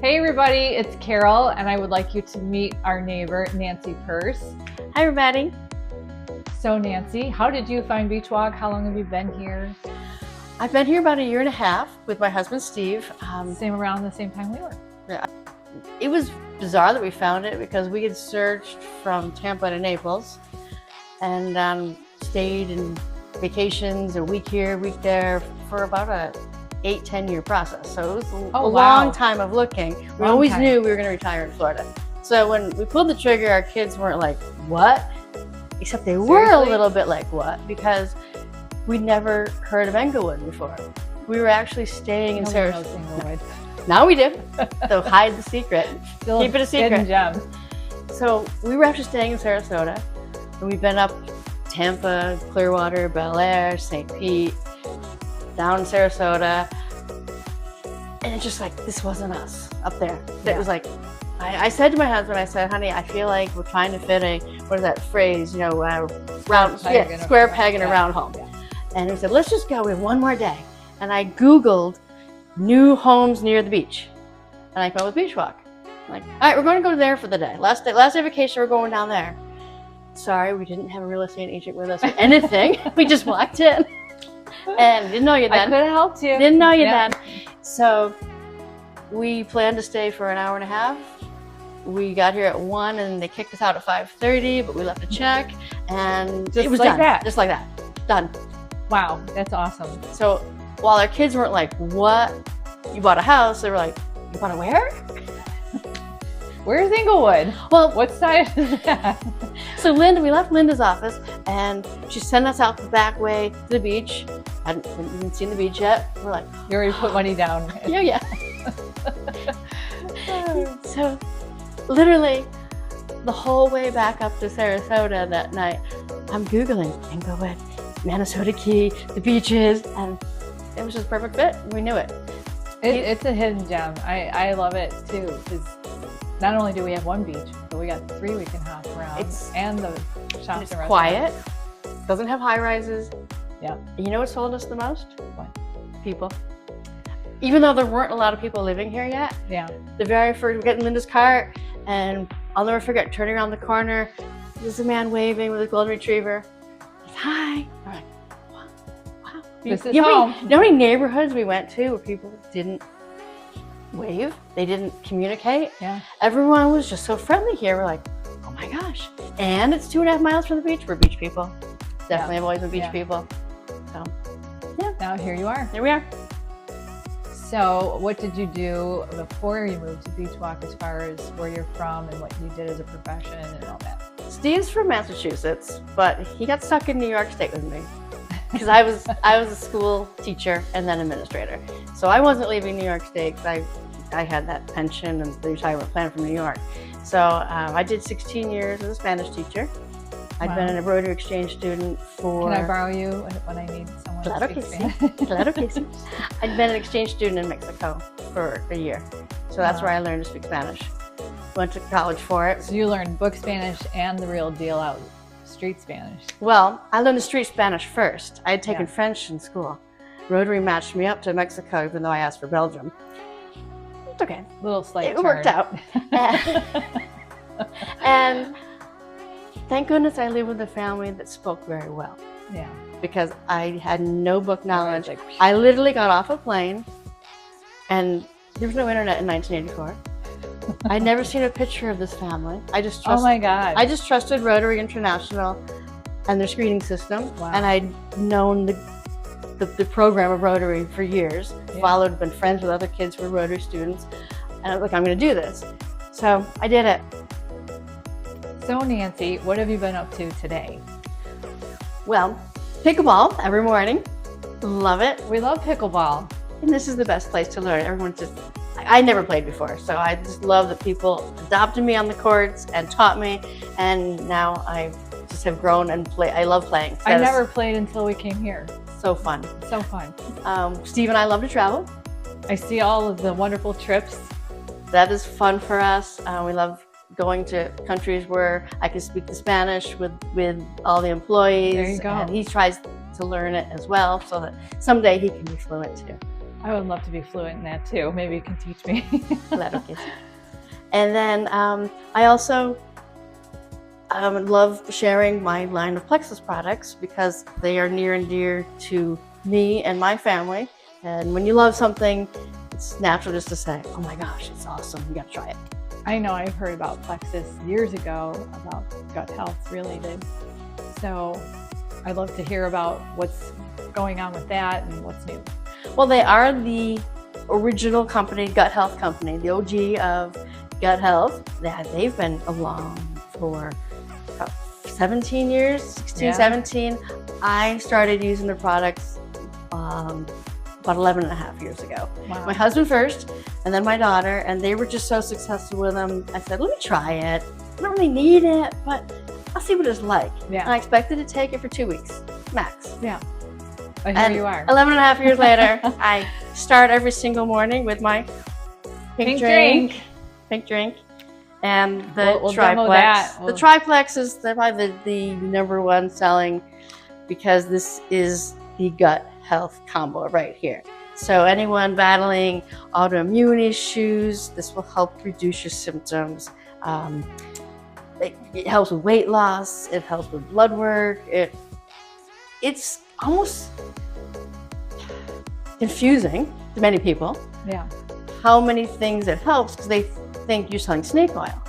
Hey everybody, it's Carol, and I would like you to meet our neighbor, Nancy Pearse. Hi everybody. So Nancy, how did you find Beachwalk? How long have you been here? I've been here about 1.5 years with my husband Steve. Around the same time we were. Yeah. It was bizarre that we found it because we had searched from Tampa to Naples and stayed in vacations, a week here, a week there, for about a 8-10 year process. So it was a long time of looking. We always knew we were going to retire in Florida. So when we pulled the trigger, our kids weren't like, what? Except they were a little bit like, what? Because we'd never heard of Englewood before. We were actually staying in Sarasota. Now we do. So hide the secret. Still keep it a secret. Hidden gem. So we were actually staying in Sarasota, and we've been up Tampa, Clearwater, Bel Air, St. Pete, down in Sarasota, and it's just like, this wasn't us up there. It was like, I said to my husband, I said, honey, I feel like we're trying to fit a, what is that phrase, you know, square peg in a round hole. Yeah. And we said, let's just go, we have one more day. And I Googled new homes near the beach, and I found with Beachwalk. I'm like, all right, we're going to go there for the day. Last day of vacation, we're going down there. Sorry, we didn't have a real estate agent with us or anything. We just walked in. And didn't know you then. I could have helped you. Didn't know you then. So we planned to stay for 1.5 hours. We got here at 1 and they kicked us out at 5:30, but we left a check and it was done. Just like that. Done. Wow, that's awesome. So while our kids weren't like, what? You bought a house? They were like, you bought a where? Where's Englewood? Well, what side is that? So we left Linda's office and she sent us out the back way to the beach. Hadn't even seen the beach yet. We're like, you already put money down. Yeah. So literally the whole way back up to Sarasota that night, I'm Googling Englewood, Minnesota Key, the beaches, and it was just a perfect fit. We knew it. It's a hidden gem. I love it too, because not only do we have one beach, but we got 3 we can hop around. And the shops. It's quiet. Doesn't have high rises. Yeah. You know what sold us the most? What? People. Even though there weren't a lot of people living here yet. Yeah. The very first, we get in Linda's car, and I'll never forget turning around the corner. There's a man waving with a golden retriever. He's, hi. I'm like, wow. This is home. You know how many neighborhoods we went to where people didn't wave? They didn't communicate? Yeah. Everyone was just so friendly here. We're like, oh my gosh. And it's 2.5 miles from the beach. We're beach people. Definitely have always been beach people. So, yeah. Now here you are. Here we are. So what did you do before you moved to Beachwalk as far as where you're from and what you did as a profession and all that? Steve's from Massachusetts, but he got stuck in New York State with me because I was a school teacher and then administrator. So I wasn't leaving New York State because I had that pension and the retirement plan from New York. So I did 16 years as a Spanish teacher. I'd been a Rotary Exchange student for... Can I borrow you when I need someone to speak Spanish? Claro que sí. I'd been an exchange student in Mexico for 1 year. So that's where I learned to speak Spanish. Went to college for it. So you learned book Spanish and the real deal out street Spanish. Well, I learned the street Spanish first. I had taken French in school. Rotary matched me up to Mexico, even though I asked for Belgium. It's okay. Little slight It worked out. And thank goodness I lived with a family that spoke very well. Yeah. Because I had no book knowledge. I literally got off a plane, and there was no internet in 1984. I'd never seen a picture of this family. I just trusted, oh my God. I just trusted Rotary International and their screening system. Wow. And I'd known the program of Rotary for years. Followed, been friends with other kids who were Rotary students. And I was like, I'm going to do this. So I did it. So Nancy, what have you been up to today? Well, pickleball every morning. Love it. We love pickleball. And this is the best place to learn. Everyone's just, I never played before, so I just love that people adopted me on the courts and taught me, and now I just have grown and play. I love playing. I never played until we came here. So fun. So fun. Steve and I love to travel. I see all of the wonderful trips. That is fun for us. We love going to countries where I can speak the Spanish with all the employees. There you go. And he tries to learn it as well so that someday he can be fluent too. I would love to be fluent in that too. Maybe you can teach me. And then I also love sharing my line of Plexus products because they are near and dear to me and my family. And when you love something, it's natural just to say, oh my gosh, it's awesome, you gotta try it. I know I've heard about Plexus years ago about gut health related. So I'd love to hear about what's going on with that and what's new. Well, they are the original company, gut health company, the OG of gut health. They've been along for about 17 years, 16, 17. I started using their products about 11 and a half years ago. Wow. My husband first, and then my daughter, and they were just so successful with them. I said, let me try it. I don't really need it, but I'll see what it's like. Yeah. And I expected to take it for 2 weeks, max. Yeah. And here you are. 11 and a half years later, I start every single morning with my pink drink. And the we'll triplex. demo that. The triplex is probably the number one selling because this is the gut health combo right here. So anyone battling autoimmune issues, this will help reduce your symptoms. It helps with weight loss. It helps with blood work. It's almost confusing to many people. Yeah. How many things it helps because they think you're selling snake oil.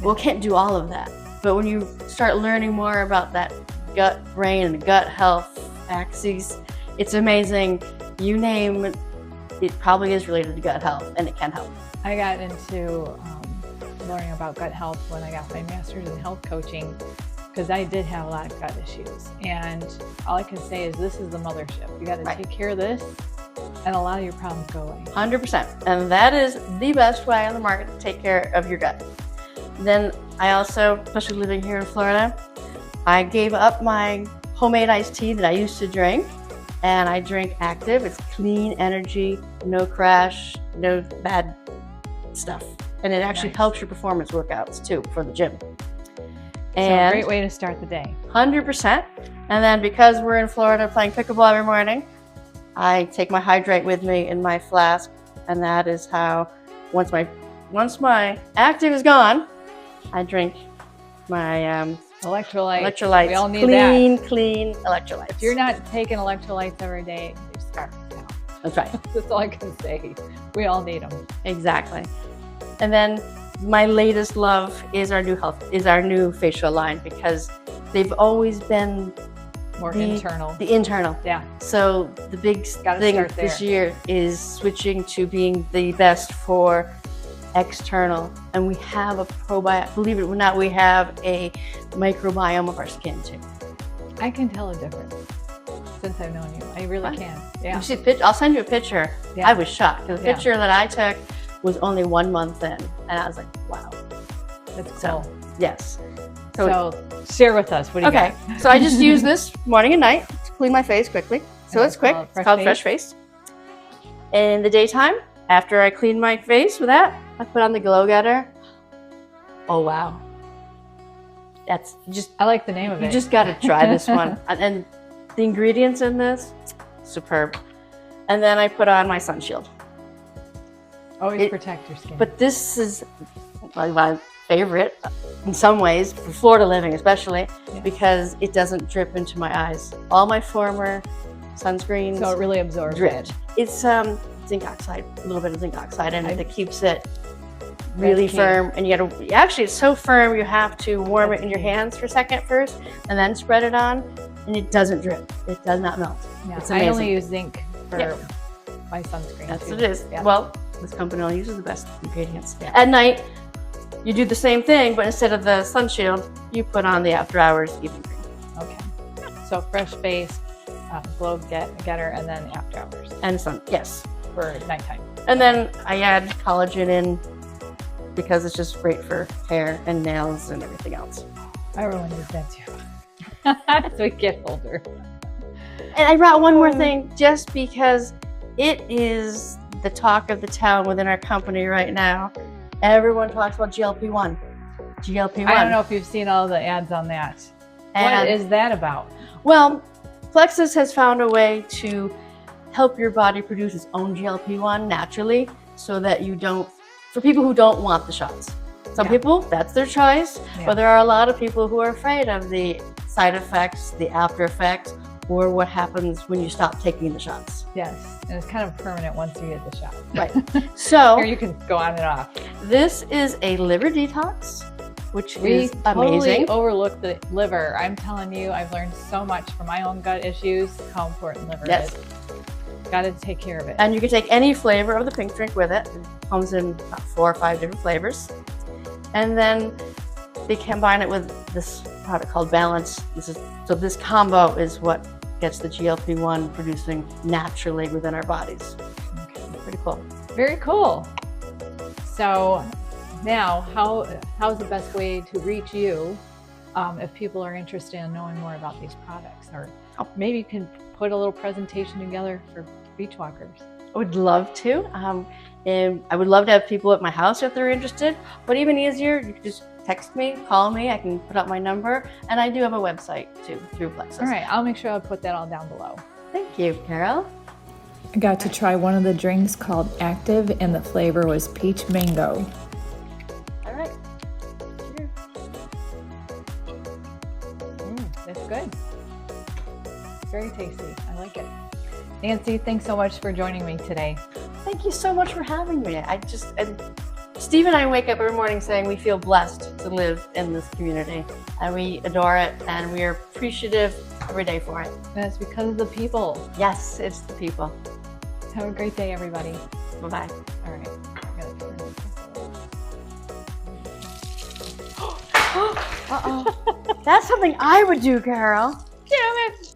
Well, it can't do all of that. But when you start learning more about that gut brain and gut health axes, it's amazing. You name it, it probably is related to gut health and it can help. I got into learning about gut health when I got my master's in health coaching because I did have a lot of gut issues. And all I can say is this is the mothership. You got to take care of this and a lot of your problems go away. 100%. And that is the best way on the market to take care of your gut. Then I also, especially living here in Florida, I gave up my homemade iced tea that I used to drink and I drink Active. It's clean energy, no crash, no bad stuff. And it actually helps your performance workouts too for the gym. And so great way to start the day. 100%. And then because we're in Florida playing pickleball every morning, I take my hydrate with me in my flask. And that is how, once my Active is gone, I drink my electrolytes. We all need clean electrolytes. If you're not taking electrolytes every day, you're starving now. That's right. That's all I can say. We all need them. Exactly. And then my latest love is our new facial line because they've always been more internal. The internal. Yeah. So the big thing this year is switching to being the best for external. And we have a probiotic. Believe it or not, we have a microbiome of our skin too. I can tell a difference since I've known you. I really can. Yeah. You see, I'll send you a picture. Yeah. I was shocked. The picture that I took was only 1 month in, and I was like, wow. That's cool. So, yes. So share with us. What do you got? So I just use this morning and night to clean my face quickly. So it's quick. It's called Fresh Face. In the daytime, after I clean my face with that, I put on the Glow Getter. Oh, wow. I like the name of it. You just got to try this one. And the ingredients in this, superb. And then I put on my sun shield. Always protect your skin. But this is my favorite in some ways, for Florida living especially, because it doesn't drip into my eyes. All my former sunscreens. So it really absorbs it. It's zinc oxide, a little bit of zinc oxide in it that keeps it really firm. And actually it's so firm you have to warm it in your hands for a second first and then spread it on, and it doesn't drip. It does not melt. Yeah. It's amazing. I only use zinc for my sunscreen. That's too. what it is. Yeah. Well, this company only uses the best ingredients. Yeah. At night, you do the same thing, but instead of the sun shield, you put on the after hours evening cream. Okay. So Fresh Face, Glow Getter, and then after hours. And sun, yes. For nighttime. And then I add collagen in because it's just great for hair and nails and everything else. Everyone does that too. As we get older. And I brought one more thing just because it is the talk of the town within our company right now. Everyone talks about GLP-1. GLP-1. I don't know if you've seen all the ads on that. And what is that about? Well, Plexus has found a way to help your body produce its own GLP-1 naturally so that you don't, for people who don't want the shots. Some people, that's their choice, but there are a lot of people who are afraid of the side effects, the after effects, or what happens when you stop taking the shots. Yes, and it's kind of permanent once you get the shot. Right. So, or you can go on and off. This is a liver detox, which is totally amazing. Overlooked the liver. I'm telling you, I've learned so much from my own gut issues how important liver is. Got to take care of it. And you can take any flavor of the pink drink with it. It comes in about 4 or 5 different flavors. And then they combine it with this product called Balance. So this combo is what gets the GLP-1 producing naturally within our bodies. Okay. Pretty cool. Very cool. So now, how's the best way to reach you if people are interested in knowing more about these products? Or maybe you can put a little presentation together for Beachwalkers. I would love to. And I would love to have people at my house if they're interested. But even easier, you can just text me, call me. I can put up my number. And I do have a website too, through Plexus. All right, I'll make sure I'll put that all down below. Thank you, Carol. I got to try one of the drinks called Active, and the flavor was peach mango. All right. Cheers. It's good. It's very tasty. I like it. Nancy, thanks so much for joining me today. Thank you so much for having me. Steve and I wake up every morning saying we feel blessed to live in this community, and we adore it, and we are appreciative every day for it. That's because of the people. Yes, it's the people. Have a great day, everybody. Bye-bye. All right. Uh-oh. That's something I would do, Carol. Damn it.